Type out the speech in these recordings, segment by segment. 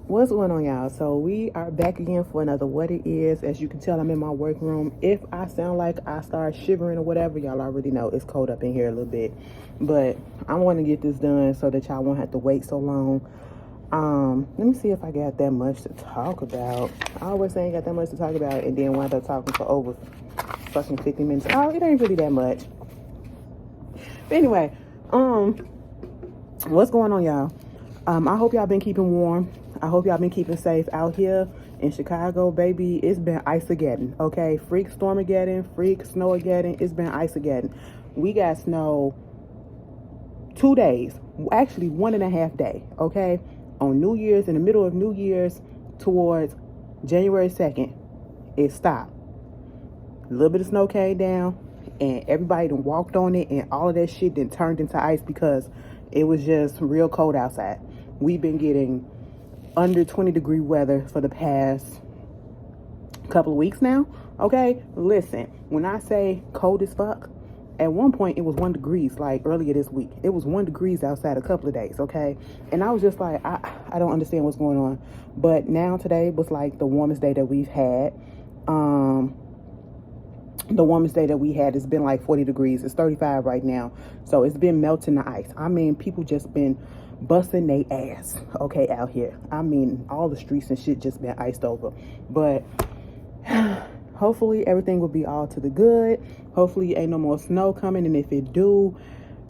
What's going on, y'all? So we are back again for another What It Is. As you can tell, I'm in my workroom. If I sound like I start shivering or whatever, y'all already know it's cold up in here a little bit. But I want to get this done so that y'all won't have to wait so long. Let me see if I got that much to talk about. I always say I ain't got that much to talk about and then wind up talking for over fucking 50 minutes. Oh, it ain't really that much. But anyway, what's going on, y'all? I hope y'all been keeping warm. I hope y'all been keeping safe out here in Chicago, baby. It's been ice-ageddon, okay? Freak storm-ageddon, freak snow-ageddon. It's been ice-ageddon. We got snow 2 days, actually 1.5 days, okay? On New Year's, in the middle of New Year's, towards January 2nd, it stopped. A little bit of snow came down, and everybody done walked on it, and all of that shit then turned into ice because it was just real cold outside. We've been getting under 20-degree weather for the past couple of weeks now, okay? Listen, when I say cold as fuck, at one point it was 1 degree, like earlier this week. It was 1 degree outside a couple of days, okay? And I was just like, I don't understand what's going on. But now today was like the warmest day that we've had. The warmest day that we had has been like 40 degrees. It's 35 right now. So it's been melting the ice. I mean, people just been busting their ass, okay, out here. I mean, all the streets and shit just been iced over. But hopefully everything will be all to the good. Hopefully ain't no more snow coming. And if it do,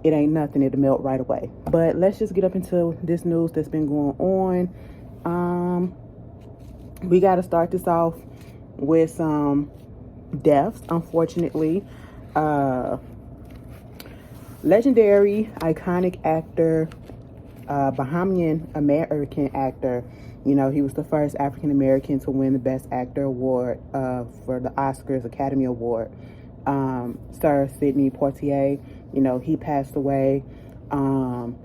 it ain't nothing. It'll melt right away. But let's just get up into this news that's been going on. We got to start this off with some deaths, unfortunately. Legendary, iconic actor, Bahamian American actor. You know, he was the first African American to win the Best Actor award for the Oscars Academy Award. Sir Sidney Poitier, you know, he passed away.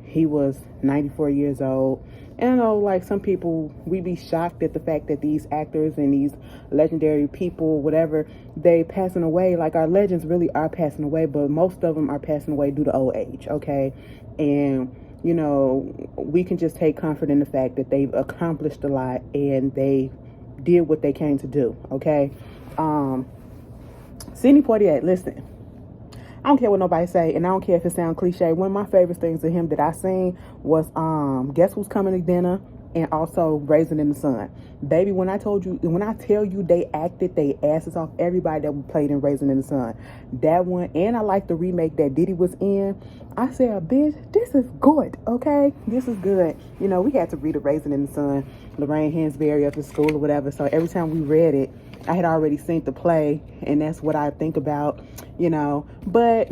He was 94 years old. And I know, like, some people, we be shocked at the fact that these actors and these legendary people, whatever, they passing away. Like, our legends really are passing away, but most of them are passing away due to old age, okay? And, you know, we can just take comfort in the fact that they've accomplished a lot and they did what they came to do, okay? Sidney Poitier, listen. I don't care what nobody say, and I don't care if it sounds cliche. One of my favorite things of him that I seen was Guess Who's Coming to Dinner and also Raisin in the Sun. Baby, when I tell you they acted they asses off, everybody that played in Raisin in the Sun. That one, and I like the remake that Diddy was in. I said, bitch, this is good, okay? This is good. You know, we had to read a Raisin in the Sun, Lorraine Hansberry up in school or whatever, so every time we read it, I had already seen the play, and that's what I think about, you know. But,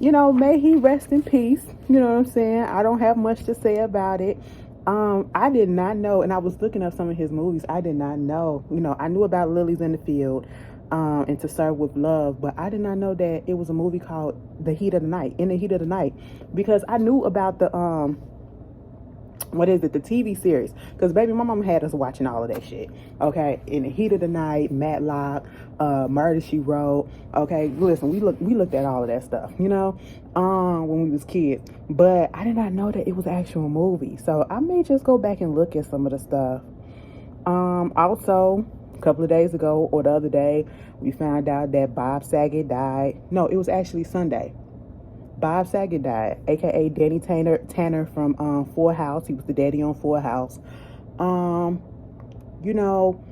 you know, may he rest in peace. You know what I'm saying? I don't have much to say about it. I did not know, and I was looking up some of his movies. I did not know, you know, I knew about Lilies in the Field, and To Serve with Love, but I did not know that it was a movie called In the Heat of the Night, because I knew about the, the TV series, because baby, my mom had us watching all of that shit, okay? In the Heat of the Night, Matlock, Murder, She Wrote, okay? Listen, we looked at all of that stuff, you know, when we was kids, but I did not know that it was an actual movie, so I may just go back and look at some of the stuff. Also, a couple of days ago, or the other day, we found out that Bob Saget died. No, it was actually Sunday. Bob Saget died, aka Danny Tanner from Full House. He was the daddy on Full House. You know,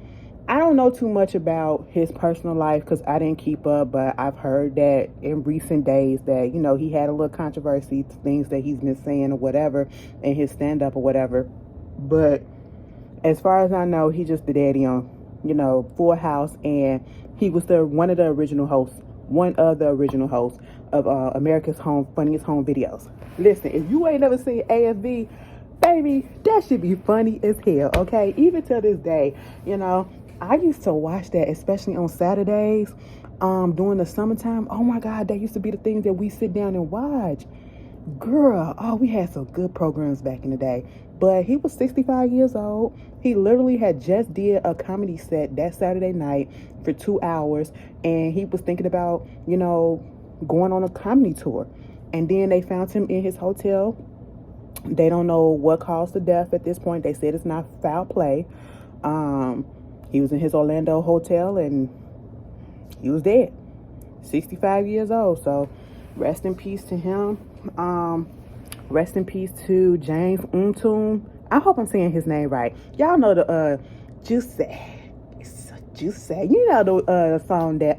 I don't know too much about his personal life because I didn't keep up, but I've heard that in recent days that, you know, he had a little controversy, things that he's been saying or whatever in his stand-up or whatever. But as far as I know, he's just the daddy on, you know, Full House, and he was one of the original hosts of America's Funniest Home Videos. Listen, if you ain't never seen AFV, baby, that should be funny as hell, okay? Even to this day, you know, I used to watch that, especially on Saturdays, during the summertime. Oh my God, that used to be the things that we sit down and watch. Girl, oh, we had some good programs back in the day. But he was 65 years old. He literally had just did a comedy set that Saturday night for 2 hours, and he was thinking about, you know, going on a comedy tour. And then they found him in his hotel They don't know what caused the death at this point. They said it's not foul play. Um, he was in his Orlando hotel and he was dead. 65 years old. So rest in peace to him. Rest in peace to James Untum. I hope I'm saying his name right. Y'all know the Juicy. Juicy. You know the song that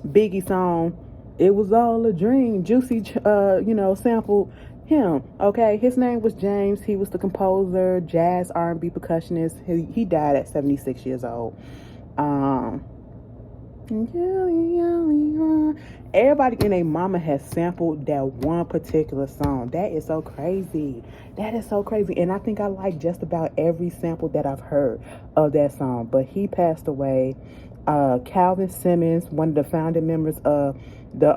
Biggie song, It Was All a Dream. Juicy sampled him. Okay, his name was James. He was the composer, jazz R&B percussionist. He died at 76 years old. Everybody and their mama has sampled that one particular song. That is so crazy. That is so crazy. And I think I like just about every sample that I've heard of that song. But he passed away. Calvin Simmons, one of the founding members of the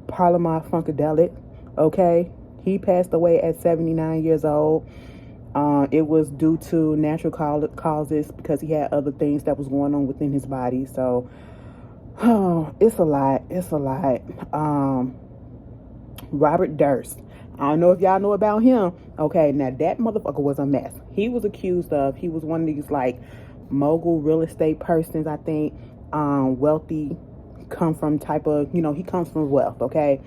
Parliament Funkadelic, okay, he passed away at 79 years old. It was due to natural causes because he had other things that was going on within his body. So, it's a lot. It's a lot. Robert Durst. I don't know if y'all know about him. Okay, now that motherfucker was a mess. He was he was one of these like mogul real estate persons, I think, wealthy, come from type of, he comes from wealth, okay?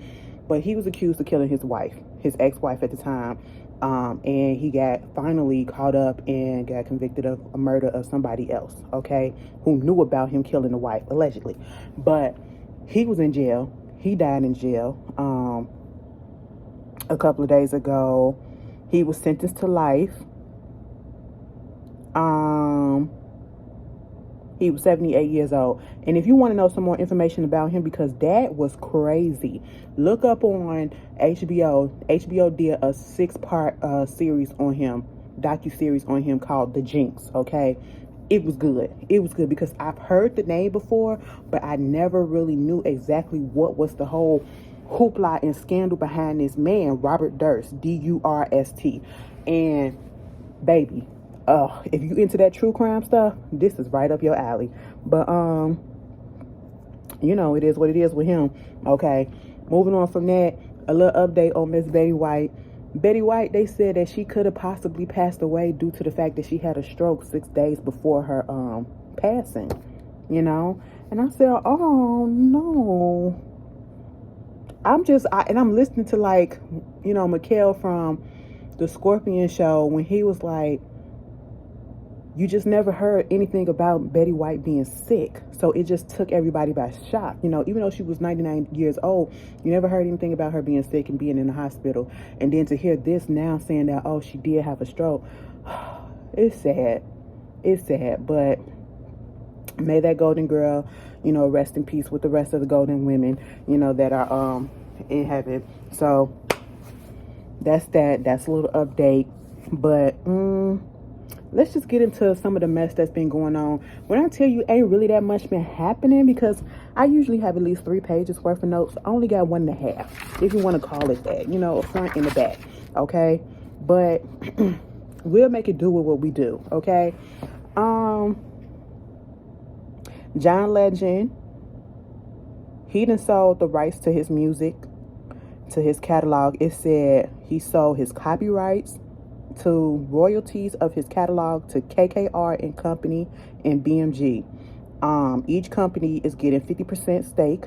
But he was accused of killing his wife, his ex-wife at the time. And he got finally caught up and got convicted of a murder of somebody else, okay, who knew about him killing the wife, allegedly. But he was in jail. He died in jail a couple of days ago. He was sentenced to life. He was 78 years old. And if you want to know some more information about him, because that was crazy, look up on HBO. HBO did a 6-part series on him, docu-series on him called The Jinx, okay? It was good. It was good because I've heard the name before, but I never really knew exactly what was the whole hoopla and scandal behind this man, Robert Durst, D-U-R-S-T. And baby, if you into that true crime stuff, this is right up your alley. But it is what it is with him. Okay, moving on from that, a little update on Miss Betty White. Betty White, they said that she could have possibly passed away due to the fact that she had a stroke 6 days before her passing. And I said, oh no. I'm listening to Mikhail from the Scorpion show when he was like, you just never heard anything about Betty White being sick. So it just took everybody by shock. Even though she was 99 years old, you never heard anything about her being sick and being in the hospital. And then to hear this now saying that, oh, she did have a stroke. It's sad. It's sad. But may that golden girl, rest in peace with the rest of the golden women, that are in heaven. So that's that. That's a little update. But let's just get into some of the mess that's been going on. When I tell you ain't really that much been happening, because I usually have at least 3 pages worth of notes. I only got 1.5, if you want to call it that, a front and the back, okay? But we'll make it do with what we do, okay? John Legend, he done sold the rights to his music, to his catalog. It said he sold his copyrights to royalties of his catalog to KKR and Company and BMG. Each company is getting 50% stake,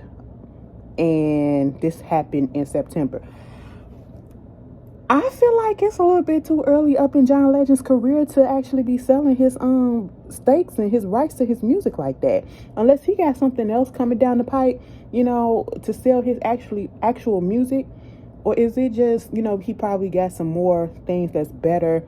and this happened in September. I feel like it's a little bit too early up in John Legend's career to actually be selling his stakes and his rights to his music like that, unless he got something else coming down the pipe, to sell his actual music. Or is it just, he probably got some more things that's better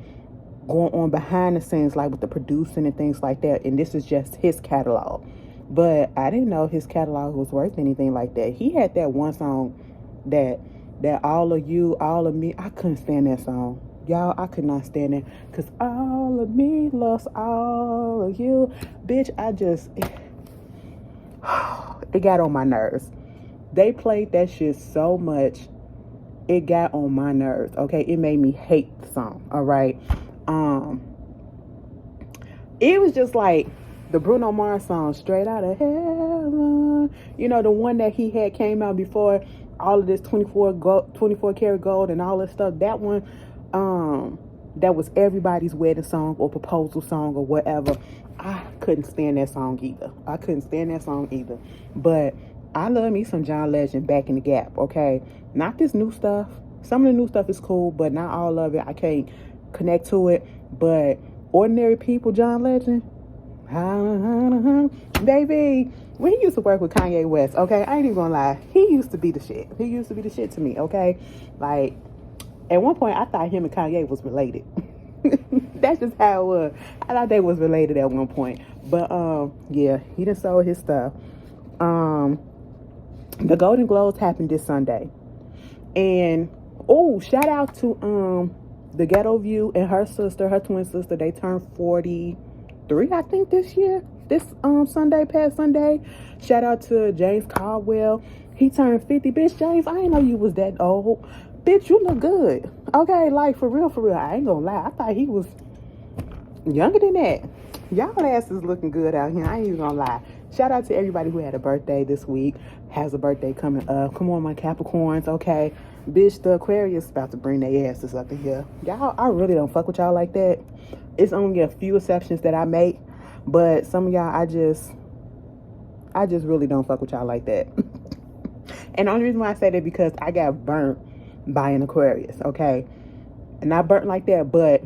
going on behind the scenes, like with the producing and things like that, and this is just his catalog. But I didn't know his catalog was worth anything like that. He had that one song that all of you, all of me, I couldn't stand that song. Y'all, I could not stand it. Because all of me loves all of you. Bitch, it got on my nerves. They played that shit so much. It got on my nerves, okay? It made me hate the song, all right? It was just like the Bruno Mars song, Straight Outta Heaven. The one that he had came out before all of this 24 karat gold and all that stuff. That one, that was everybody's wedding song or proposal song or whatever. I couldn't stand that song either. But I love me some John Legend, Back in the Gap, okay? Not this new stuff. Some of the new stuff is cool, but not all of it. I can't connect to it. But Ordinary People, John Legend, baby, when he used to work with Kanye West, okay, I ain't even gonna lie, he used to be the shit to me, okay? Like, at one point I thought him and Kanye was related. That's just how it was. I thought they was related at one point. But yeah, he done sold his stuff. The Golden Globes happened this Sunday, and shout out to the Ghetto View and her twin sister. They turned 43, I think, this year. This past Sunday. Shout out to James Caldwell. He turned 50. Bitch, James, I didn't know you was that old. Bitch, you look good. Okay, like, for real. I ain't gonna lie. I thought he was younger than that. Y'all asses looking good out here. I ain't even gonna lie. Shout out to everybody who had a birthday this week, has a birthday coming up. Come on, my Capricorns, okay? Bitch, the Aquarius about to bring their asses up in here. Y'all, I really don't fuck with y'all like that. It's only a few exceptions that I make, but some of y'all, I just really don't fuck with y'all like that. And the only reason why I say that because I got burnt by an Aquarius, okay? And not burnt like that, but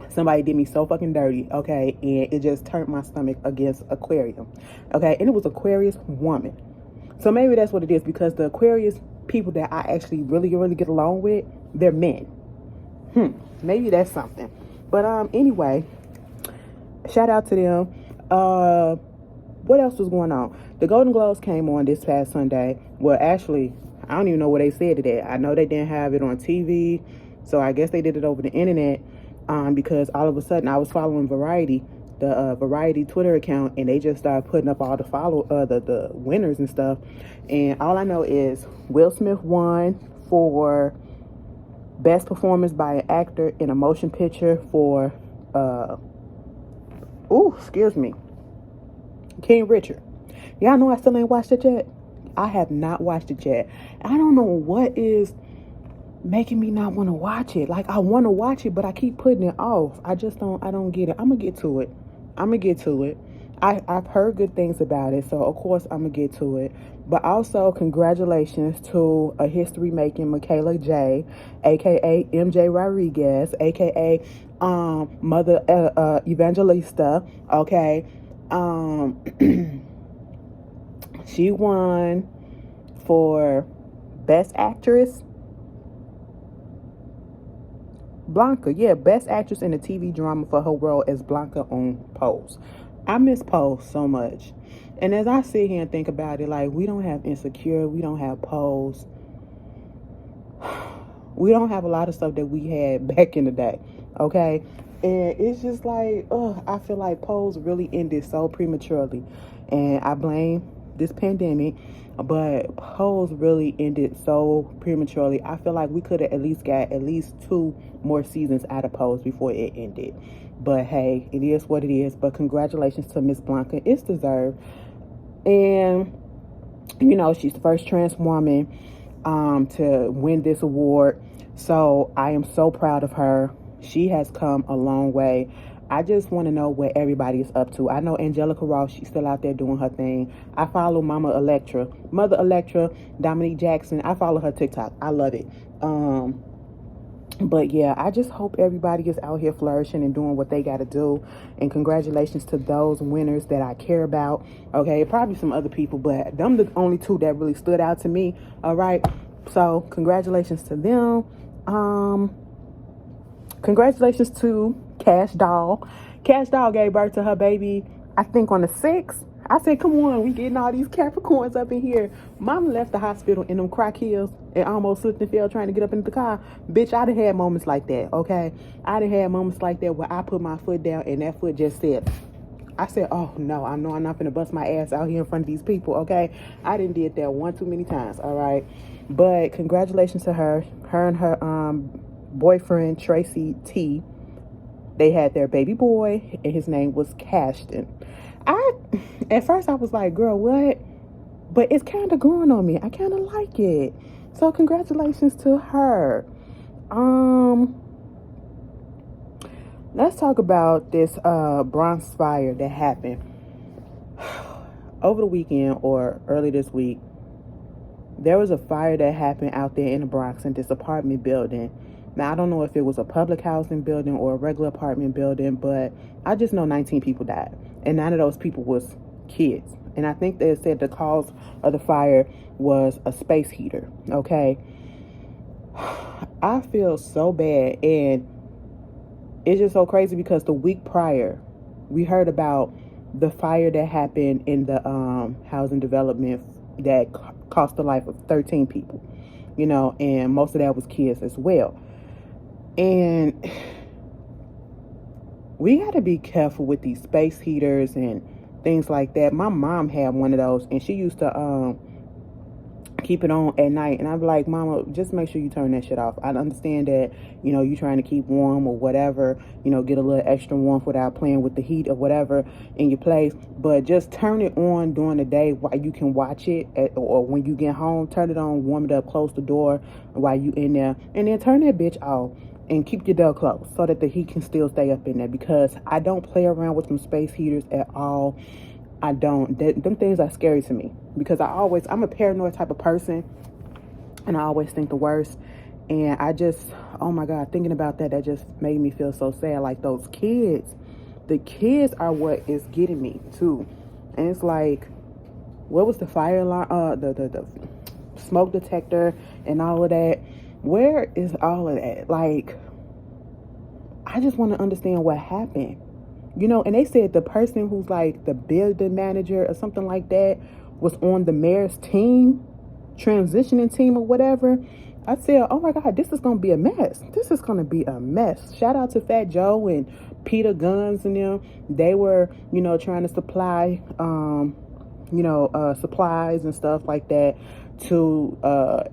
somebody did me so fucking dirty, okay? And it just turned my stomach against Aquarium, okay? And it was Aquarius woman. So maybe that's what it is, because the Aquarius people that I actually really, really get along with, they're men. Maybe that's something. But anyway, shout out to them. What else was going on? The Golden Globes came on this past Sunday. Well, actually, I don't even know what they said today. I know they didn't have it on TV, so I guess they did it over the internet. Because all of a sudden I was following Variety, the Variety Twitter account, and they just started putting up all the winners and stuff. And all I know is Will Smith won for Best Performance by an Actor in a Motion Picture for King Richard. Y'all know I still ain't watched it yet. I have not watched it yet. I don't know what is making me not want to watch it. Like, I want to watch it, but I keep putting it off. I don't get it. I'm gonna get to it. I've heard good things about it, so of course I'm gonna get to it. But also, congratulations to a history-making Michaela J, aka MJ Rodriguez, aka Mother Evangelista. Okay, she won for Best Actress. Blanca, Best Actress in a TV Drama for her role as Blanca on Pose. I miss Pose so much. And as I sit here and think about it, like, we don't have Insecure, we don't have Pose. We don't have a lot of stuff that we had back in the day, okay? And it's just like, I feel like Pose really ended so prematurely. And I blame this pandemic, but Pose really ended so prematurely. I feel like we could have at least got at least 2 more seasons out of Pose before it ended. But hey, it is what it is. But congratulations to Miss Blanca. It's deserved. And, she's the first trans woman to win this award. So I am so proud of her. She has come a long way. I just want to know what everybody is up to. I know Angelica Ross, she's still out there doing her thing. I follow Mother Electra, Dominique Jackson. I follow her TikTok. I love it. But yeah, I just hope everybody is out here flourishing and doing what they got to do. And congratulations to those winners that I care about. Okay, probably some other people, but them the only 2 that really stood out to me. All right, so congratulations to them. Congratulations to Cash Doll. Cash Doll gave birth to her baby, I think, on the 6th. I said, come on, we getting all these Capricorns up in here. Mama left the hospital in them crack heels and almost slipped and fell trying to get up into the car. Bitch, I done had moments like that, okay? I done had moments like that where I put my foot down and that foot just said, I said, oh no, I know I'm not finna bust my ass out here in front of these people, okay? I done did that one too many times, all right? But congratulations to her. Her and her boyfriend, Tracy T, they had their baby boy, and his name was Cashton. At first I was like, girl, what? But it's kind of growing on me. I kind of like it. So congratulations to her. Let's talk about this Bronx fire that happened over the weekend or early this week. There was a fire that happened out there in the Bronx in this apartment building. Now, I don't know if it was a public housing building or a regular apartment building, but I just know 19 people died. And 9 of those people was kids. And I think they said the cause of the fire was a space heater, okay? I feel so bad. And it's just so crazy because the week prior, we heard about the fire that happened in the housing development that cost the life of 13 people, you know, and most of that was kids as well. And we got to be careful with these space heaters and things like that. My mom had one of those, and she used to keep it on at night, and I'm like, Mama, just make sure you turn that shit off. I understand that, you know, you trying to keep warm or whatever, you know, get a little extra warmth without playing with the heat or whatever in your place, but just turn it on during the day while you can watch it or when you get home, turn it on, warm it up, close the door while you in there, and then turn that bitch off and keep your door closed so that the heat can still stay up in there, because I don't play around with some space heaters at all. I don't. Them things are scary to me because I'm a paranoid type of person, and I always think the worst. And I just, oh my God, thinking about that just made me feel so sad. Like those kids, the kids are what is getting me too. And it's like, what was the fire alarm, the smoke detector and all of that? Where is all of that? Like, I just want to understand what happened. You know, and they said the person who's like the building manager or something like that was on the mayor's team, transitioning team or whatever. I said, oh my God, this is going to be a mess. This is going to be a mess. Shout out to Fat Joe and Peter Guns and them. They were, you know, trying to supply, supplies and stuff like that to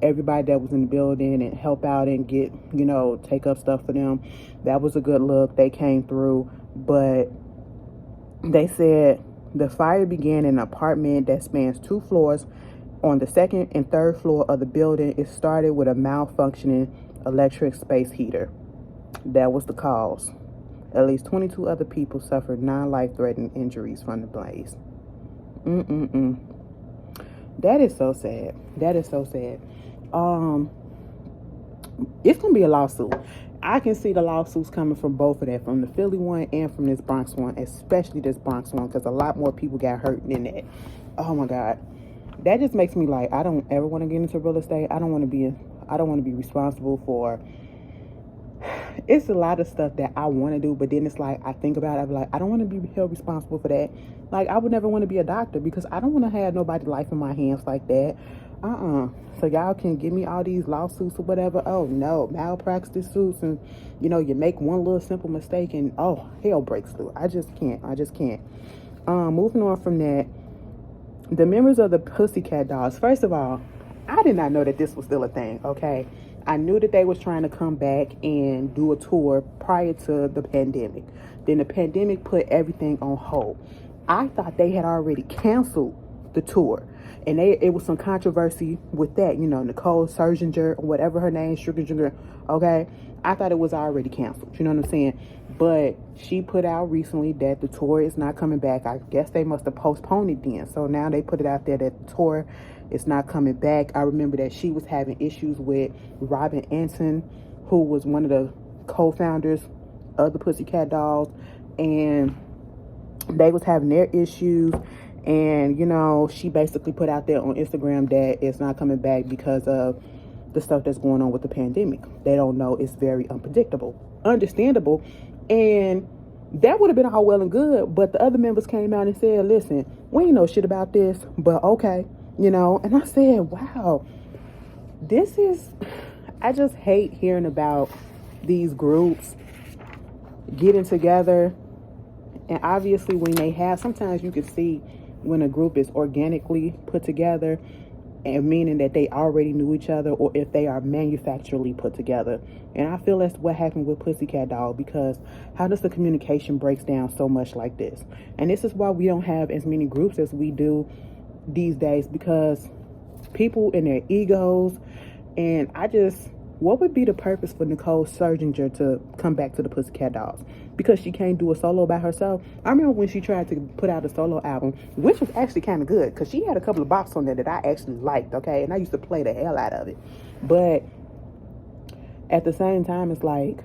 everybody that was in the building and help out and get, you know, take up stuff for them. That was a good look. They came through. But they said the fire began in an apartment that spans 2 floors. On the 2nd and 3rd floor of the building, it started with a malfunctioning electric space heater. That was the cause. At least 22 other people suffered non-life-threatening injuries from the blaze. That is so sad. That is so sad. It's gonna be a lawsuit. I can see the lawsuits coming from both of that, from the Philly one and from this Bronx one, especially this Bronx one, because a lot more people got hurt in that. Oh my God. That just makes me like, I don't ever want to get into real estate. I don't want to be responsible for, it's a lot of stuff that I want to do, but then it's like, I think about it, I'm like, I don't want to be held responsible for that. Like, I would never want to be a doctor because I don't want to have nobody's life in my hands like that. So y'all can give me all these lawsuits or whatever. Oh no, malpractice suits, and you know, you make one little simple mistake and oh, hell breaks through. I just can't. Moving on from that, the members of the Pussycat Dolls. First of all, I did not know that this was still a thing, okay? I knew that they was trying to come back and do a tour prior to the pandemic. Then the pandemic put everything on hold. I thought they had already canceled the tour. And it was some controversy with that, you know, Nicole Scherzinger, whatever her name, Scherzinger, okay? I thought it was already canceled, you know what I'm saying? But she put out recently that the tour is not coming back. I guess they must have postponed it then. So now they put it out there that the tour is not coming back. I remember that she was having issues with Robin Anton, who was one of the co-founders of the Pussycat Dolls. And they was having their issues. And, you know, she basically put out there on Instagram that it's not coming back because of the stuff that's going on with the pandemic. They don't know. It's very unpredictable. Understandable. And that would have been all well and good. But the other members came out and said, listen, we ain't know shit about this, but okay. You know, and I said, wow, I just hate hearing about these groups getting together. And obviously when they have, sometimes you can see when a group is organically put together, and meaning that they already knew each other, or if they are manufacturally put together. And I feel that's what happened with Pussycat Doll, because how does the communication breaks down so much like this? And this is why we don't have as many groups as we do these days because people and their egos. And what would be the purpose for Nicole Scherzinger to come back to the Pussycat Dolls? Because she can't do a solo by herself. I remember when she tried to put out a solo album, which was actually kind of good, because she had a couple of bops on there that I actually liked, okay? And I used to play the hell out of it. But at the same time, it's like,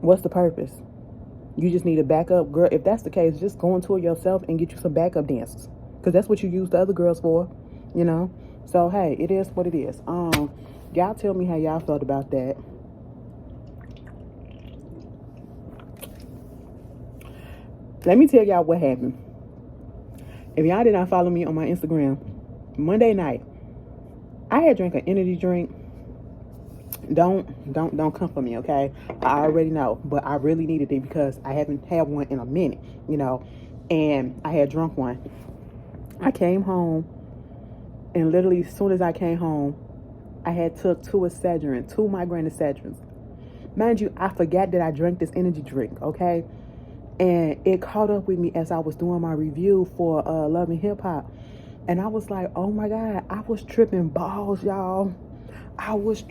what's the purpose? You just need a backup girl. If that's the case, just go into it yourself and get you some backup dancers, because that's what you use the other girls for, you know? So, hey, it is what it is. Y'all tell me how y'all felt about that. Let me tell y'all what happened. If y'all did not follow me on my Instagram, Monday night, I had drank an energy drink. Don't come for me, okay? I already know, but I really needed it because I haven't had one in a minute, you know, and I had drunk one. I came home, and literally as soon as I came home, I had took two migraine Excedrins. Mind you, I forgot that I drank this energy drink, okay? And it caught up with me as I was doing my review for Love and Hip Hop. And I was like, oh my God, I was tripping balls, y'all. I was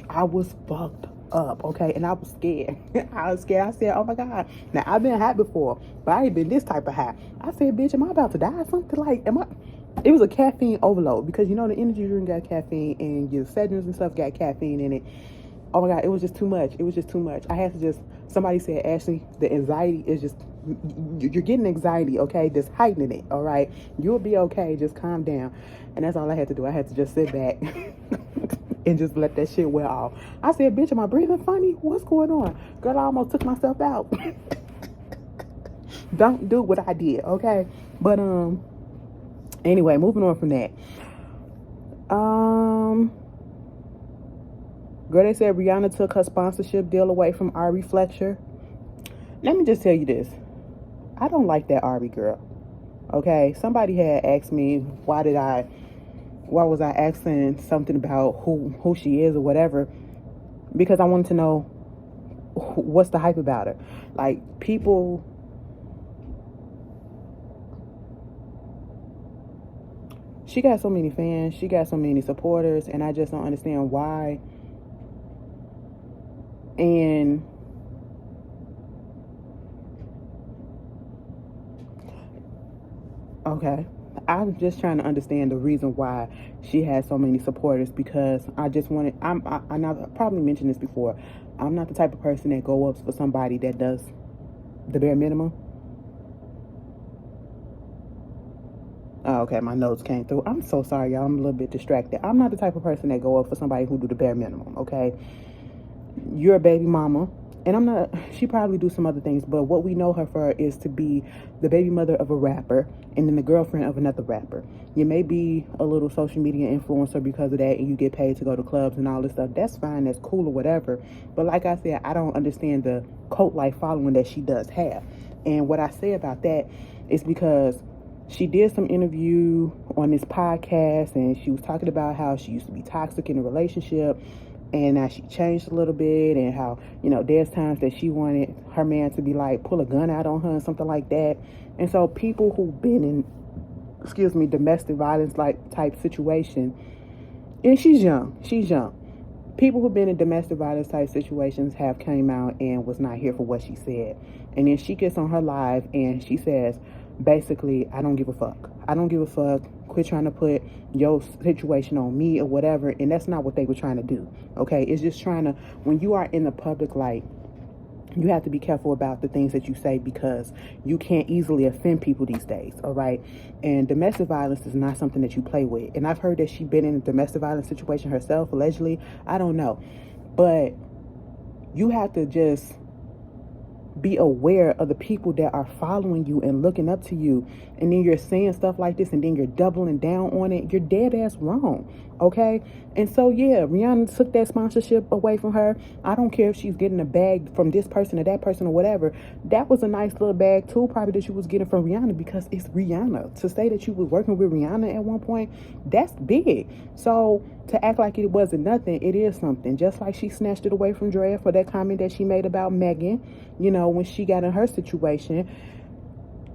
fucked up, okay? And I was scared. I said, oh my God. Now, I've been high before, but I ain't been this type of high. I said, bitch, am I about to die? Something like, It was a caffeine overload, because you know the energy drink got caffeine and your Excedrins and stuff got caffeine in it. Oh my God, it was just too much. I had to somebody said, Ashley, the anxiety is just, you're getting anxiety, okay? Just heightening it, all right? You'll be okay. Just calm down. And that's all I had to do. I had to just sit back and just let that shit wear off. I said, bitch, am I breathing funny? What's going on? Girl, I almost took myself out. Don't do what I did, okay? But, anyway, moving on from that. Girl, they said Rihanna took her sponsorship deal away from Arie Fletcher. Let me just tell you this. I don't like that Arie girl. Okay? Somebody had asked me why was I asking something about who she is or whatever, because I wanted to know what's the hype about her. Like, people, she got so many fans, she got so many supporters, and I just don't understand why. And okay, I'm just trying to understand the reason why she has so many supporters, because I've probably mentioned this before. I'm not the type of person that go up for somebody that does the bare minimum. Oh, okay, my notes came through. I'm so sorry, y'all. I'm a little bit distracted. I'm not the type of person that go up for somebody who do the bare minimum, okay? You're a baby mama, and she probably do some other things, but what we know her for is to be the baby mother of a rapper and then the girlfriend of another rapper. You may be a little social media influencer because of that, and you get paid to go to clubs and all this stuff. That's fine, that's cool or whatever. But like I said, I don't understand the cult-like following that she does have. And what I say about that is because she did some interview on this podcast, and she was talking about how she used to be toxic in a relationship, and now she changed a little bit, and how, you know, there's times that she wanted her man to be like, pull a gun out on her and something like that. And so people who've been in, domestic violence like type situation, and she's young. People who've been in domestic violence type situations have came out and was not here for what she said. And then she gets on her live and she says, basically, I don't give a fuck. Quit trying to put your situation on me or whatever. And that's not what they were trying to do. Okay? It's just when you are in the public light, you have to be careful about the things that you say, because you can't easily offend people these days, all right? And domestic violence is not something that you play with. And I've heard that she's been in a domestic violence situation herself, allegedly. I don't know. But you have to just be aware of the people that are following you and looking up to you, and then you're saying stuff like this and then you're doubling down on it. You're dead ass wrong, okay? And so yeah, Rihanna took that sponsorship away from her. I don't care if she's getting a bag from this person or that person or whatever. That was a nice little bag too, probably, that you was getting from Rihanna, because it's Rihanna. To say that you was working with Rihanna at one point, that's big. So to act like it wasn't nothing, it is something. Just like she snatched it away from Drea for that comment that she made about Megan, you know, when she got in her situation.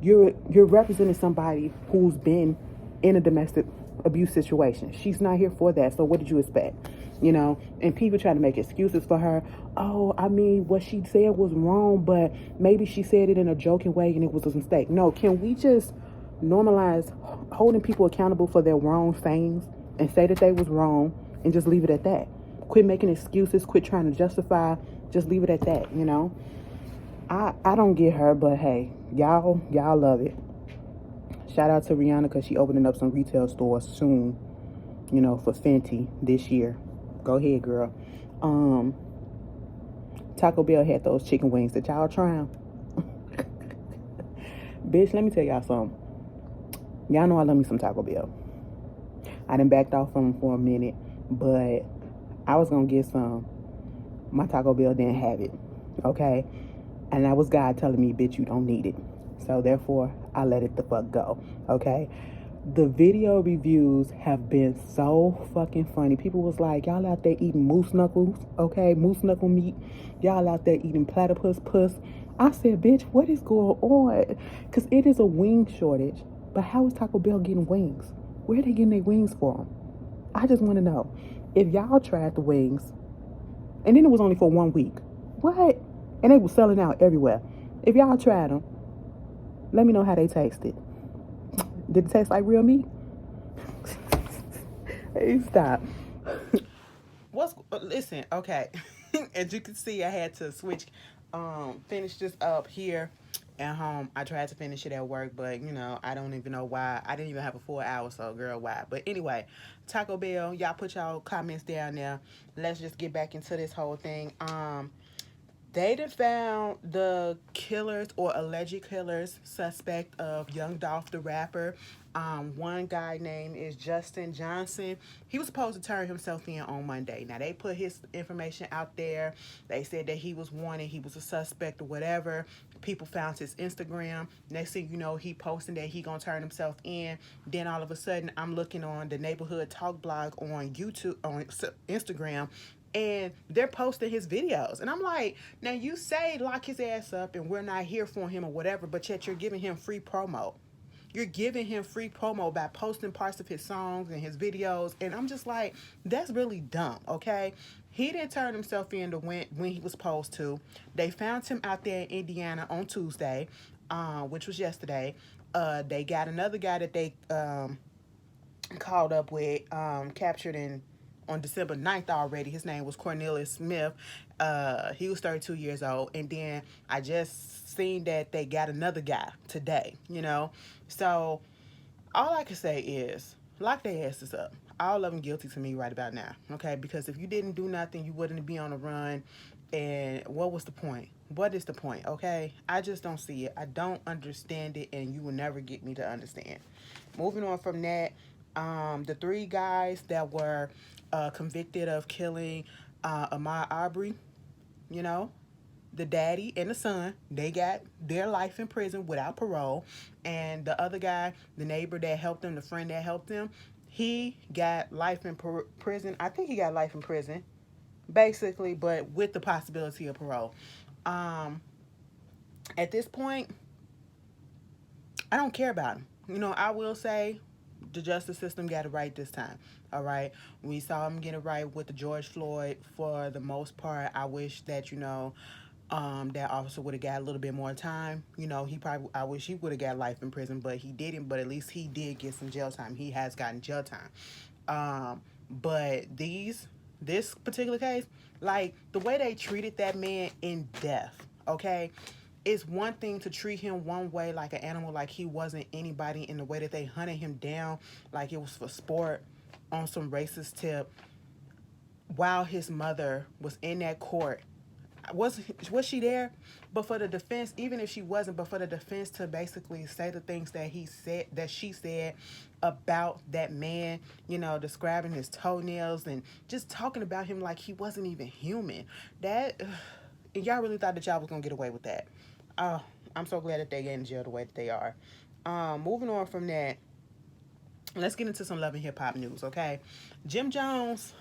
You're representing somebody who's been in a domestic abuse situation. She's not here for that. So what did you expect? You know, and people try to make excuses for her. Oh, I mean, what she said was wrong, but maybe she said it in a joking way and it was a mistake. No, can we just normalize holding people accountable for their wrong sayings and say that they was wrong and just leave it at that? Quit making excuses, quit trying to justify, just leave it at that, you know? I don't get her, but hey, y'all love it. Shout out to Rihanna because she opening up some retail stores soon, you know, for Fenty this year. Go ahead, girl. Taco Bell had those chicken wings that y'all trying. Bitch, let me tell y'all something. Y'all know I love me some Taco Bell. I done backed off from them for a minute, but I was gonna get some. My Taco Bell didn't have it, okay? And that was God telling me, bitch, you don't need it. So therefore, I let it the fuck go, okay? The video reviews have been so fucking funny. People was like, y'all out there eating moose knuckles, okay? Moose knuckle meat. Y'all out there eating platypus puss. I said, bitch, what is going on? Because it is a wing shortage. But how is Taco Bell getting wings? Where are they getting their wings from? I just want to know. If y'all tried the wings, and then it was only for 1 week. What? And they were selling out everywhere. If y'all tried them, let me know how they tasted. Did it taste like real meat? Hey, stop. Listen, okay. As you can see, I had to switch, finish this up here at home. I tried to finish it at work, but you know, I don't even know why. I didn't even have a full hour, so girl, why? But anyway, Taco Bell, y'all put y'all comments down there. Let's just get back into this whole thing. They done found the killers or alleged killers suspect of Young Dolph the rapper. One guy named is Justin Johnson. He was supposed to turn himself in on Monday. Now they put his information out there. They said that he was wanted, he was a suspect or whatever. People found his Instagram. Next thing you know, he posting that he gonna turn himself in. Then all of a sudden, I'm looking on the Neighborhood Talk blog on YouTube, on Instagram, and they're posting his videos. And I'm like, now you say lock his ass up and we're not here for him or whatever, but yet you're giving him free promo. You're giving him free promo by posting parts of his songs and his videos. And I'm just like, that's really dumb, okay? He didn't turn himself in to when he was supposed to. They found him out there in Indiana on Tuesday, which was yesterday. They got another guy that they called up with, captured in on December 9th already. His name was Cornelius Smith. He was 32 years old. And then I just seen that they got another guy today, you know. So all I can say is lock their asses up. All of them guilty to me right about now, okay? Because if you didn't do nothing, you wouldn't be on the run. And what was the point? What is the point, okay? I just don't see it. I don't understand it, and you will never get me to understand. Moving on from that, the three guys that were convicted of killing Arie, you know, the daddy and the son, they got their life in prison without parole. And the other guy, the neighbor that helped him, the friend that helped him, he got life in prison. I think he got life in prison, basically, but with the possibility of parole. At this point, I don't care about him. You know, I will say the justice system got it right this time. All right. We saw him get it right with the George Floyd for the most part. I wish that, you know, that officer would have got a little bit more time. You know, I wish he would have got life in prison, but he didn't. But at least he did get some jail time. He has gotten jail time. But this particular case, like the way they treated that man in death, okay? It's one thing to treat him one way like an animal, like he wasn't anybody, in the way that they hunted him down like it was for sport on some racist tip while his mother was in that court. Was she there? But for the defense, even if she wasn't, but for the defense to basically say the things that she said about that man, you know, describing his toenails and just talking about him like he wasn't even human. That y'all really thought that y'all was gonna get away with that. Oh, I'm so glad that they get in jail the way that they are. Moving on from that, let's get into some Love and Hip Hop news, okay? Jim Jones.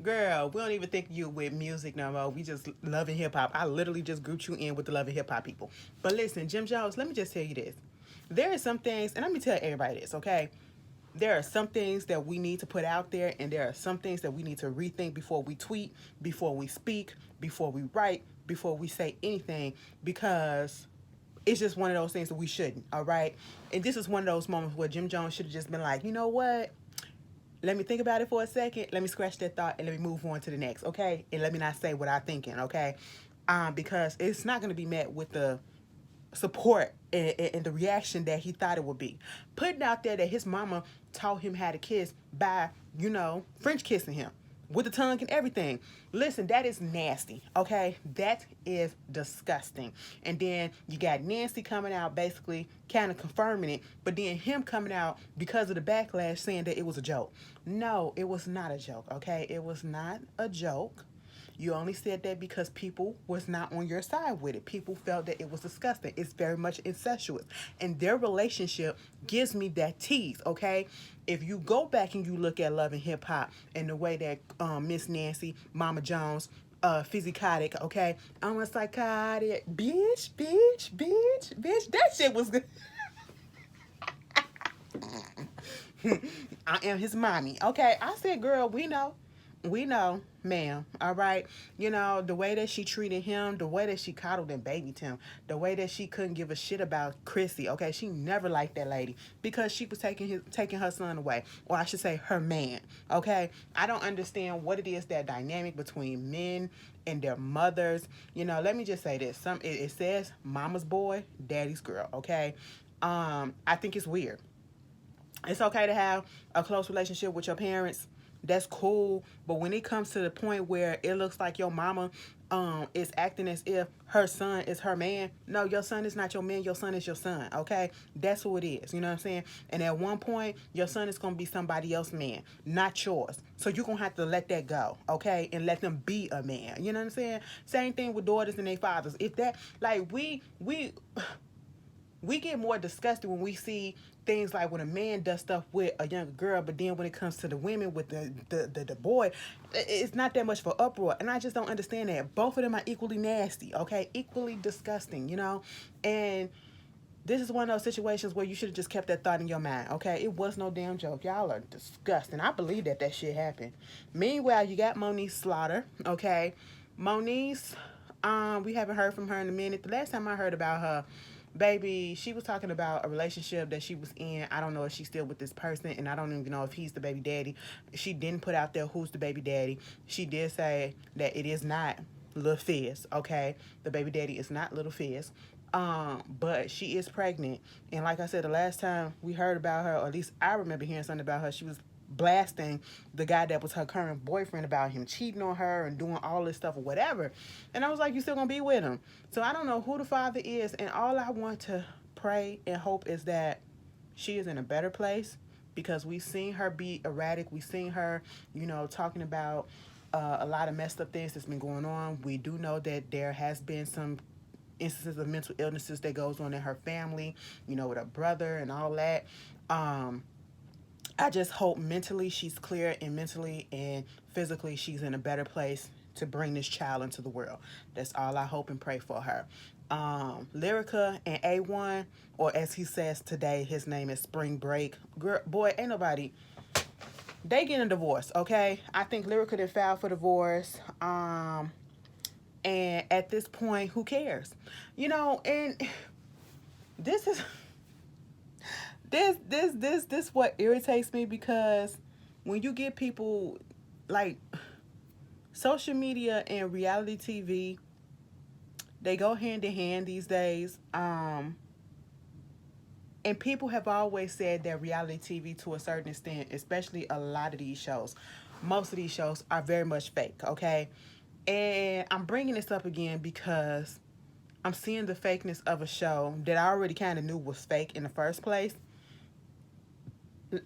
Girl, we don't even think you with music no more. We just loving hip hop. I literally just grouped you in with the Love and Hip Hop people. But listen, Jim Jones, let me just tell you this. There are some things, and let me tell everybody this, okay? There are some things that we need to put out there, and there are some things that we need to rethink before we tweet, before we speak, before we write, before we say anything, because it's just one of those things that we shouldn't, all right? And this is one of those moments where Jim Jones should have just been like, you know what? Let me think about it for a second. Let me scratch that thought and let me move on to the next, okay? And let me not say what I'm thinking, okay? Because it's not going to be met with the support and the reaction that he thought it would be. Putting out there that his mama taught him how to kiss by, French kissing him with the tongue and everything. Listen, that is nasty, okay? That is disgusting. And then you got Nancy coming out basically kind of confirming it, but then him coming out because of the backlash saying that it was a joke. No, it was not a joke, okay? It was not a joke. You only said that because people was not on your side with it. People felt that it was disgusting. It's very much incestuous. And their relationship gives me that tease, okay? If you go back and you look at Love and Hip Hop and the way that Miss Nancy, Mama Jones, physicotic, okay? I'm a psychotic bitch, bitch, bitch, bitch. That shit was good. I am his mommy. Okay, I said, girl, we know. We know, ma'am. All right. The way that she treated him, the way that she coddled and babied him, the way that she couldn't give a shit about Chrissy. Okay, she never liked that lady because she was taking her son away, or I should say, her man. Okay, I don't understand what it is, that dynamic between men and their mothers. Let me just say this. It says mama's boy, daddy's girl. Okay, I think it's weird. It's okay to have a close relationship with your parents. That's cool. But when it comes to the point where it looks like your mama is acting as if her son is her man, no, your son is not your man. Your son is your son, okay? That's who it is. You know what I'm saying? And at one point, your son is going to be somebody else's man, not yours. So you're going to have to let that go, okay? And let them be a man. You know what I'm saying? Same thing with daughters and their fathers. If that, like, we get more disgusted when we see things like when a man does stuff with a younger girl, but then when it comes to the women with the boy, it's not that much for uproar. And I just don't understand that. Both of them are equally nasty, okay? Equally disgusting. And this is one of those situations where you should have just kept that thought in your mind, okay? It was no damn joke. Y'all are disgusting. I believe that shit happened. Meanwhile, you got Monique Slaughter, okay? Monique, we haven't heard from her in a minute. The last time I heard about her, baby, she was talking about a relationship that she was in. I don't know if she's still with this person, and I don't even know if he's the baby daddy. She didn't put out there who's the baby daddy. She did say that it is not Lil Fizz, okay? The baby daddy is not Little Fizz. But she is pregnant. And like I said, the last time we heard about her, or at least I remember hearing something about her, she was blasting the guy that was her current boyfriend about him cheating on her and doing all this stuff or whatever. And I was like, you still gonna be with him? So I don't know who the father is, and all I want to pray and hope is that she is in a better place, because we've seen her be erratic. We've seen her, talking about a lot of messed up things that's been going on. We do know that there has been some instances of mental illnesses that goes on in her family, with her brother and all that. I just hope mentally she's clear, and mentally and physically she's in a better place to bring this child into the world. That's all I hope and pray for her. Lyrica and A1, or as he says today, his name is Spring Break. Girl, boy, ain't nobody. They getting a divorce, okay? I think Lyrica did file for divorce. And at this point, who cares? And this is this what irritates me, because when you get people like social media and reality TV, they go hand in hand these days. And people have always said that reality TV, to a certain extent, especially a lot of these shows, most of these shows are very much fake, okay? And I'm bringing this up again because I'm seeing the fakeness of a show that I already kind of knew was fake in the first place.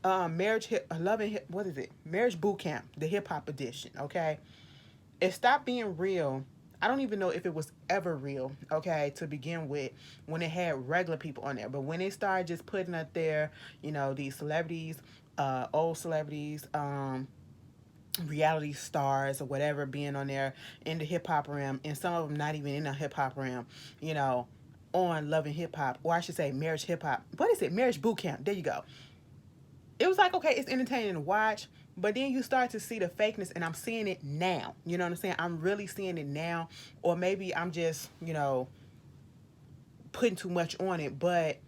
Marriage hip, love and hip, what is it? Marriage Boot Camp, the hip hop edition. Okay, it stopped being real. I don't even know if it was ever real. Okay, to begin with, when it had regular people on there, but when it started just putting up there, these celebrities, old celebrities, reality stars or whatever being on there in the hip hop realm, and some of them not even in the hip hop realm, you know on Love and Hip Hop, or I should say Marriage Hip Hop. What is it? Marriage Boot Camp. There you go. It was like, okay, it's entertaining to watch, but then you start to see the fakeness, and I'm seeing it now. You know what I'm saying? I'm really seeing it now, or maybe I'm just, putting too much on it. But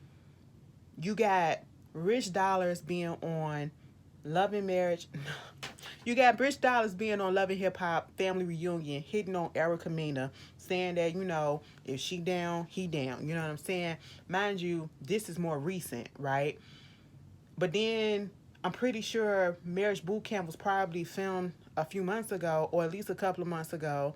you got Rich Dollars being on Love and Marriage. You got Rich Dollars being on Love and Hip Hop Family Reunion, hitting on Erica Mena, saying that, if she down, he down. You know what I'm saying? Mind you, this is more recent, right? But then I'm pretty sure Marriage Boot Camp was probably filmed a few months ago, or at least a couple of months ago,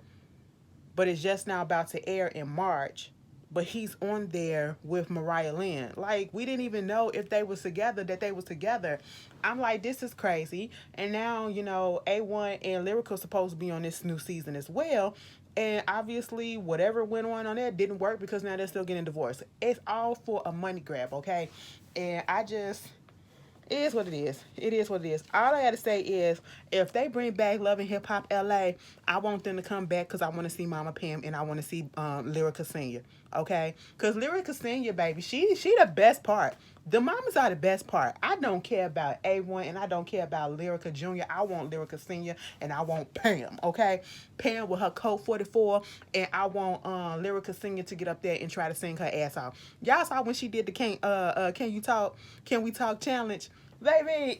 but it's just now about to air in March. But he's on there with Mariah Lynn. Like, we didn't even know if they was together, that they was together. I'm like, this is crazy. And now, A1 and Lyrical supposed to be on this new season as well. And obviously, whatever went on there didn't work, because now they're still getting divorced. It's all for a money grab, okay? And it is what it is. It is what it is. All I gotta say is, if they bring back Love and Hip Hop LA, I want them to come back, because I want to see Mama Pam, and I want to see Lyrica Senior. Okay, because Lyrica Senior, baby, she the best part. The mamas are the best part. I don't care about A1, and I don't care about Lyrica Junior. I want Lyrica Senior, and I want Pam. Okay, Pam with her Code 44, and I want Lyrica Senior to get up there and try to sing her ass off. Y'all saw when she did the Can We Talk challenge, baby.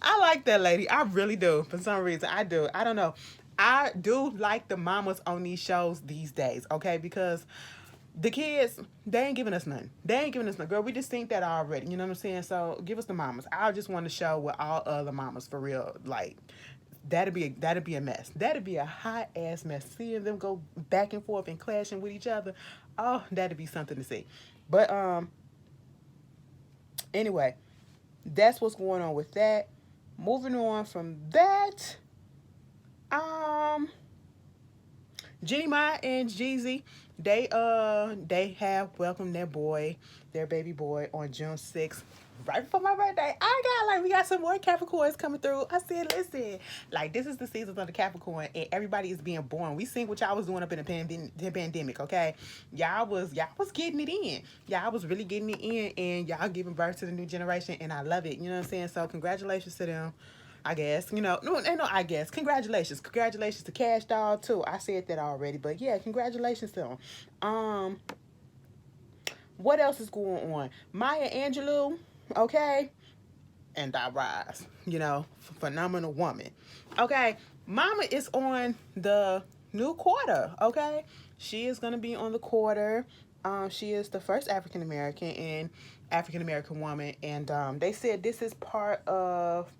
I like that lady. I really do. For some reason, I do. I don't know. I do like the mamas on these shows these days, okay? Because the kids, they ain't giving us nothing. They ain't giving us nothing. Girl, we just think that already. You know what I'm saying? So give us the mamas. I just want to show with all other mamas for real. Like, that'd be a mess. That'd be a hot ass mess. Seeing them go back and forth and clashing with each other. Oh, that'd be something to see. But anyway, that's what's going on with that. Moving on from that, um, Jeannie Mai and Jeezy, they have welcomed their baby boy on June 6th, right before my birthday. We got some more Capricorns coming through. I said, listen, like, this is the season of the Capricorn, and everybody is being born. We seen what y'all was doing up in the pandemic, okay? Y'all was getting it in. Y'all was really getting it in, and y'all giving birth to the new generation, and I love it. You know what I'm saying? So congratulations to them. I guess, I guess. Congratulations. Congratulations to Cash Doll, too. I said that already, but yeah, congratulations to them. What else is going on? Maya Angelou, okay? And I rise, phenomenal woman. Okay, Mama is on the new quarter, okay? She is going to be on the quarter. She is the first African American woman, and they said this is part of.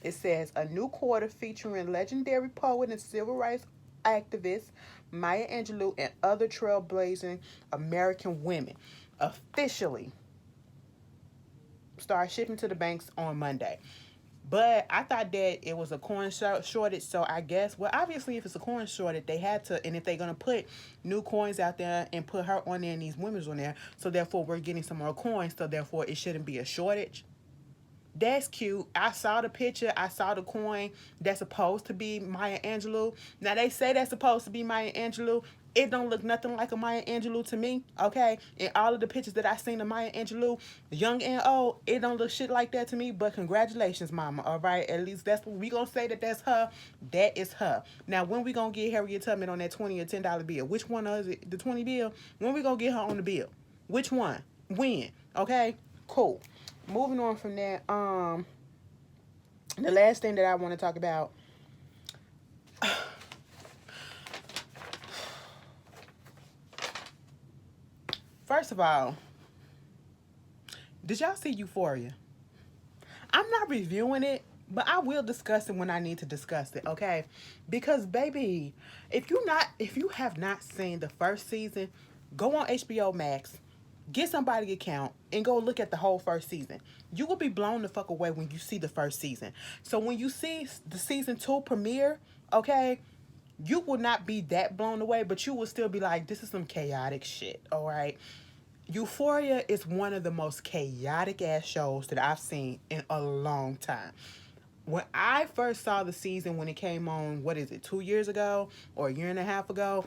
It says a new quarter featuring legendary poet and civil rights activist Maya Angelou and other trailblazing American women officially start shipping to the banks on Monday. But I thought that it was a coin shortage, so I guess, well, obviously, if it's a coin shortage, they had to, and if they're going to put new coins out there and put her on there and these women's on there, so therefore we're getting some more coins, so therefore it shouldn't be a shortage. That's cute. I saw the picture. I saw the coin that's supposed to be Maya Angelou. Now, they say that's supposed to be Maya Angelou. It don't look nothing like a Maya Angelou to me, okay? And all of the pictures that I seen of Maya Angelou, young and old, it don't look shit like that to me. But congratulations, mama, all right? At least that's what we gonna say, that's her. That is her. Now, when we gonna get Harriet Tubman on that $20 or $10 bill? Which one is it? The 20 bill? When we gonna get her on the bill? Which one? When? Okay? Cool. Moving on from that, the last thing that I want to talk about, first of all, did y'all see Euphoria? I'm not reviewing it, but I will discuss it when I need to discuss it, okay? Because, baby, if you have not seen the first season, go on HBO Max, get somebody account, and go look at the whole first season. You will be blown the fuck away when you see the first season. So when you see the season 2 premiere, okay, you will not be that blown away, but you will still be like, this is some chaotic shit, all right? Euphoria is one of the most chaotic ass shows that I've seen in a long time. when I first saw the season when it came on, what is it, 2 years ago or a year and a half ago,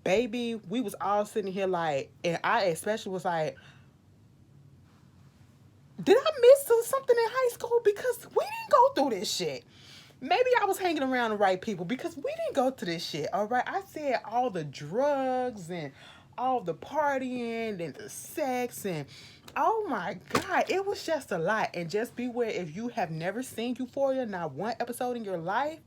baby, we was all sitting here like, and I especially was like, did I miss something in high school? Because we didn't go through this shit. Maybe I was hanging around the right people because we didn't go through this shit. All right, I said all the drugs and all the partying and the sex and oh my god, it was just a lot. And just beware if you have never seen Euphoria, not one episode in your life,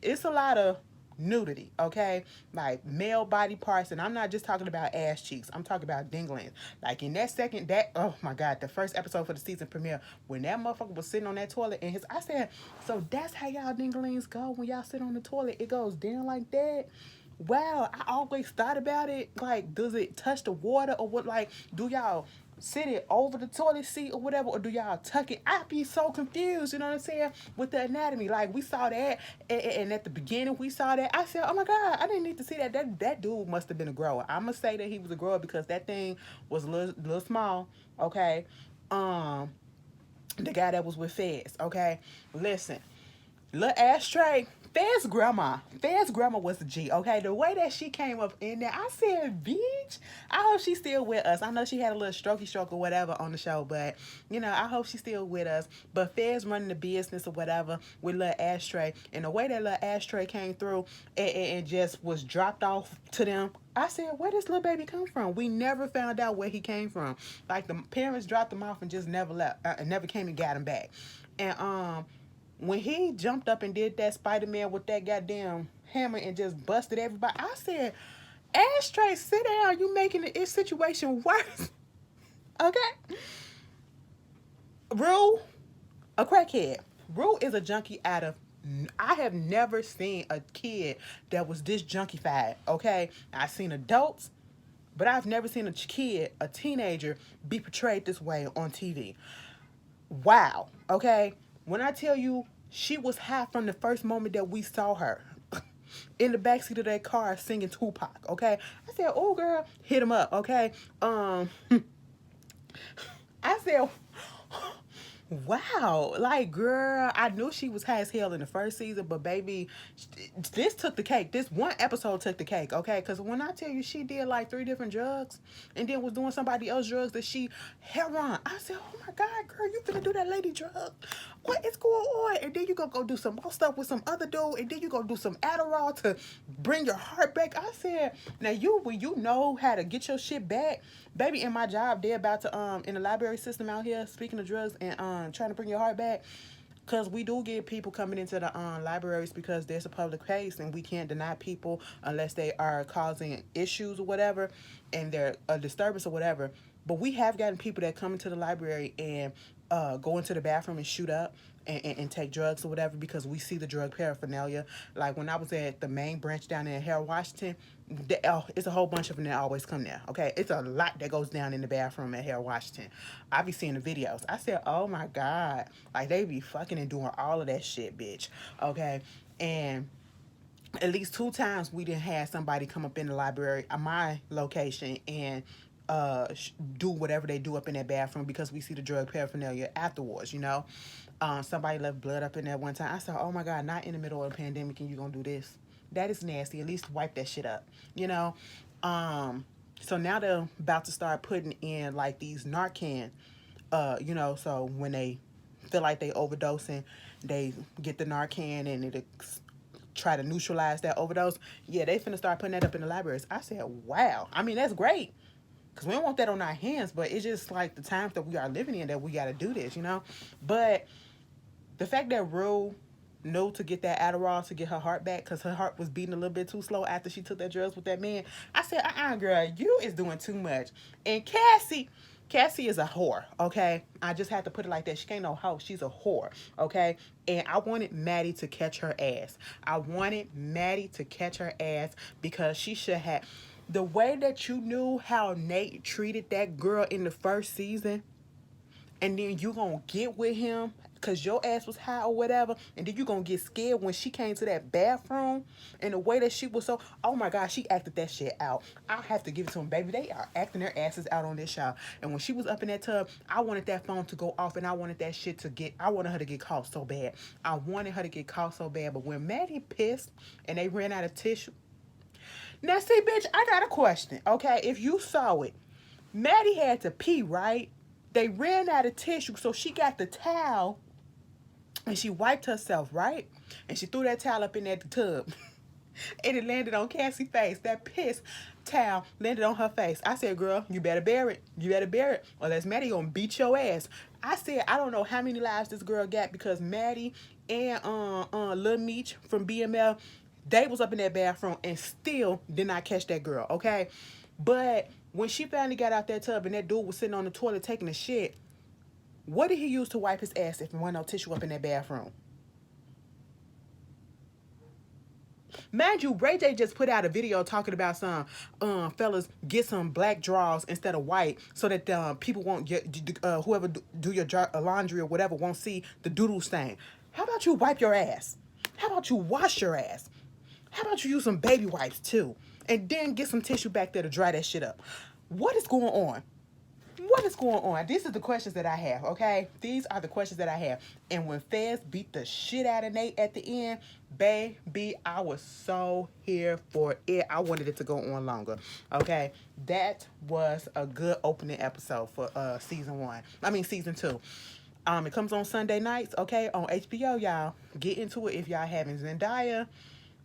it's a lot of nudity, okay? Like male body parts, and I'm not just talking about ass cheeks. I'm talking about dinglings. Like in that second, that oh my god, the first episode for the season premiere, when that motherfucker was sitting on that toilet and his, I said, so that's how y'all dinglings go when y'all sit on the toilet. It goes down like that. Wow, I always thought about it. Like, does it touch the water or what? Like, do y'all sit it over the toilet seat or whatever, or do y'all tuck it? I'd be so confused, you know what I'm saying, with the anatomy. Like, we saw that, and at the beginning we saw that. I said, oh my god, I didn't need to see that. That dude must have been a grower. I'm gonna say that he was a grower because that thing was a little small. Okay, um, the guy that was with Fez. Okay, listen. Little Ashtray, Fed's grandma was a G, okay? The way that she came up in there, I said, bitch, I hope she's still with us. I know she had a little strokey stroke or whatever on the show, but, you know, I hope she's still with us. But Fed's running the business or whatever with little Ashtray. And the way that little Ashtray came through and just was dropped off to them, I said, where does little baby come from? We never found out where he came from. Like, the parents dropped him off and just never left, never came and got him back. And, when he jumped up and did that Spider-Man with that goddamn hammer and just busted everybody, I said, Ashtray, sit down. You making the situation worse. Okay? Rue, a crackhead. Rue is a junkie out of... I have never seen a kid that was this junkified, okay? I've seen adults, but I've never seen a kid, a teenager, be portrayed this way on TV. Wow, okay? When I tell you she was high from the first moment that we saw her in the backseat of that car singing Tupac, okay? I said, oh, girl, hit him up, okay? I said, wow, like, girl, I knew she was high as hell in the first season, but baby, this took the cake. This one episode took the cake, okay? Because when I tell you she did like 3 different drugs and then was doing somebody else's drugs that she heroin, I said, oh my god, girl, you finna do that lady drug? What is going on? And then you gonna go do some more stuff with some other dude, and then you gonna do some Adderall to bring your heart back. I said, now when you know how to get your shit back, baby, in my job, they're about to in the library system out here, speaking of drugs and trying to bring your heart back. Because we do get people coming into the libraries because there's a public place and we can't deny people unless they are causing issues or whatever and they're a disturbance or whatever. But we have gotten people that come into the library and go into the bathroom and shoot up and take drugs or whatever because we see the drug paraphernalia. Like when I was at the main branch down there in Harold, Washington, it's a whole bunch of them that always come there, okay? It's a lot that goes down in the bathroom at Harold, Washington. I be seeing the videos. I said, oh my God. Like they be fucking and doing all of that shit, bitch, okay? And at least 2 times we didn't have somebody come up in the library at my location and do whatever they do up in that bathroom because we see the drug paraphernalia afterwards, you know. Somebody left blood up in there one time. I said, oh my God, not in the middle of a pandemic and you gonna do this. That is nasty. At least wipe that shit up, you know. So now they're about to start putting in like these Narcan, you know, so when they feel like they overdosing, they get the Narcan and it try to neutralize that overdose. Yeah, they finna start putting that up in the libraries. I said, wow. I mean, that's great. Because we don't want that on our hands, but it's just like the times that we are living in that we got to do this, you know? But the fact that Rue knew to get that Adderall to get her heart back because her heart was beating a little bit too slow after she took that drugs with that man, I said, girl, you is doing too much. And Cassie is a whore, okay? I just have to put it like that. She ain't no hoe. She's a whore, okay? And I wanted Maddie to catch her ass. I wanted Maddie to catch her ass because she should have... The way that you knew how Nate treated that girl in the first season, and then you gonna get with him because your ass was high or whatever, and then you gonna get scared when she came to that bathroom, and the way that she was so, oh my god, she acted that shit out. I have to give it to them, baby. They are acting their asses out on this show. And when she was up in that tub, I wanted that phone to go off, and I wanted that shit to get, I wanted her to get caught so bad. I wanted her to get caught so bad. But when Maddie pissed and they ran out of tissue, now see, bitch, I got a question. Okay, if you saw it, Maddie had to pee, right? They ran out of tissue, so she got the towel and she wiped herself, right? And she threw that towel up in that tub. And it landed on Cassie's face. That piss towel landed on her face. I said, girl, you better bear it. You better bear it, or else Maddie gonna beat your ass. I said, I don't know how many lives this girl got, because Maddie and Lil Meech from BML, they was up in that bathroom and still did not catch that girl, okay? But when she finally got out that tub and that dude was sitting on the toilet taking a shit, what did he use to wipe his ass if there wasn't no tissue up in that bathroom? Mind you, Ray J just put out a video talking about some fellas get some black drawers instead of white, so that people won't get whoever do your laundry or whatever won't see the doodle stain. How about you wipe your ass? How about you wash your ass? How about you use some baby wipes too, and then get some tissue back there to dry that shit up? What is going on? What is going on? These are the questions that I have, okay? These are the questions that I have. And when Fez beat the shit out of Nate at the end, baby, I was so here for it. I wanted it to go on longer, okay? That was a good opening episode for season 2. It comes on Sunday nights, okay, on HBO, y'all. Get into it if y'all haven't. Zendaya,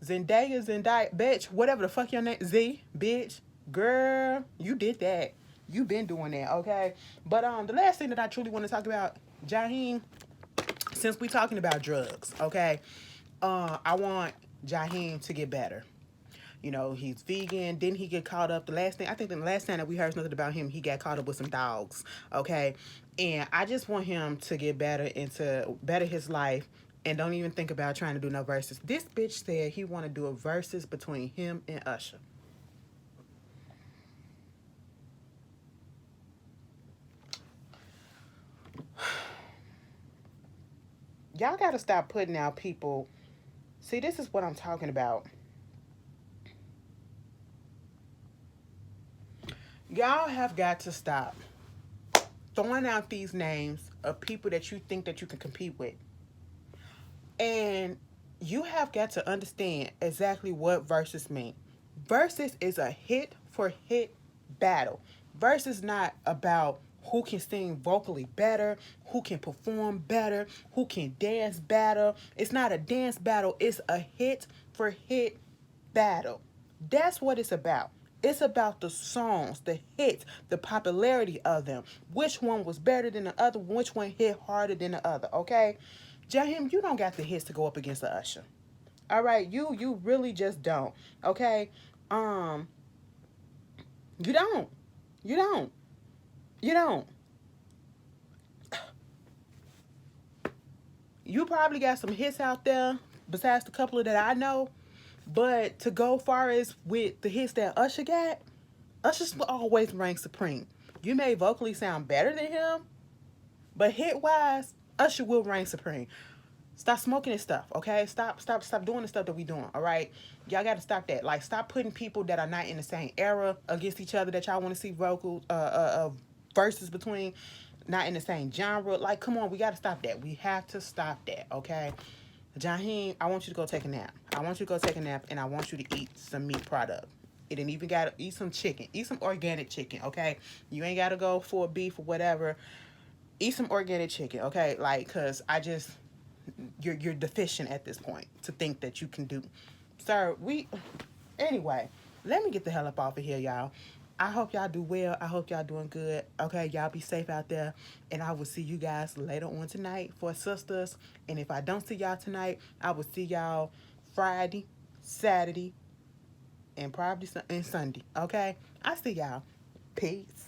bitch, whatever the fuck your name, Z, bitch, girl, you did that. You been doing that, okay? But the last thing that I truly want to talk about, Jaheim, since we talking about drugs, okay? I want Jaheim to get better. You know, he's vegan. Didn't he get caught up? The last time that we heard nothing about him, he got caught up with some dogs, okay? And I just want him to get better and to better his life, and don't even think about trying to do no verses. This bitch said he want to do a versus between him and Usher. Y'all got to stop putting out people. See, this is what I'm talking about. Y'all have got to stop throwing out these names of people that you think that you can compete with. And you have got to understand exactly what versus mean. Versus is a hit for hit battle. Versus not about who can sing vocally better, who can perform better, who can dance better. It's not a dance battle. It's a hit for hit battle. That's what it's about. It's about the songs, the hits, the popularity of them. Which one was better than the other? Which one hit harder than the other? Okay, Jaheim, you don't got the hits to go up against the Usher. All right, you really just don't. Okay, you don't. You don't. You don't. You probably got some hits out there besides the couple that I know, but to go far as with the hits that Usher got, Usher will always reign supreme. You may vocally sound better than him, but hit-wise, Usher will reign supreme. Stop smoking this stuff, okay? Stop doing the stuff that we doing, all right? Y'all got to stop that. Like, stop putting people that are not in the same era against each other that y'all want to see vocal verses between, not in the same genre. Like, come on, we got to stop that. We have to stop that, okay? Jaheim, I want you to go take a nap. I want you to go take a nap, and I want you to eat some meat product. It ain't even got to eat some chicken. Eat some organic chicken, okay? You ain't got to go for a beef or whatever. Eat some organic chicken, okay? Like, because you're deficient at this point to think that you can do. Sir, anyway, let me get the hell up off of here, y'all. I hope y'all do well. I hope y'all doing good. Okay, y'all be safe out there. And I will see you guys later on tonight for Sisters. And if I don't see y'all tonight, I will see y'all Friday, Saturday, and probably Sunday. Okay? I see y'all. Peace.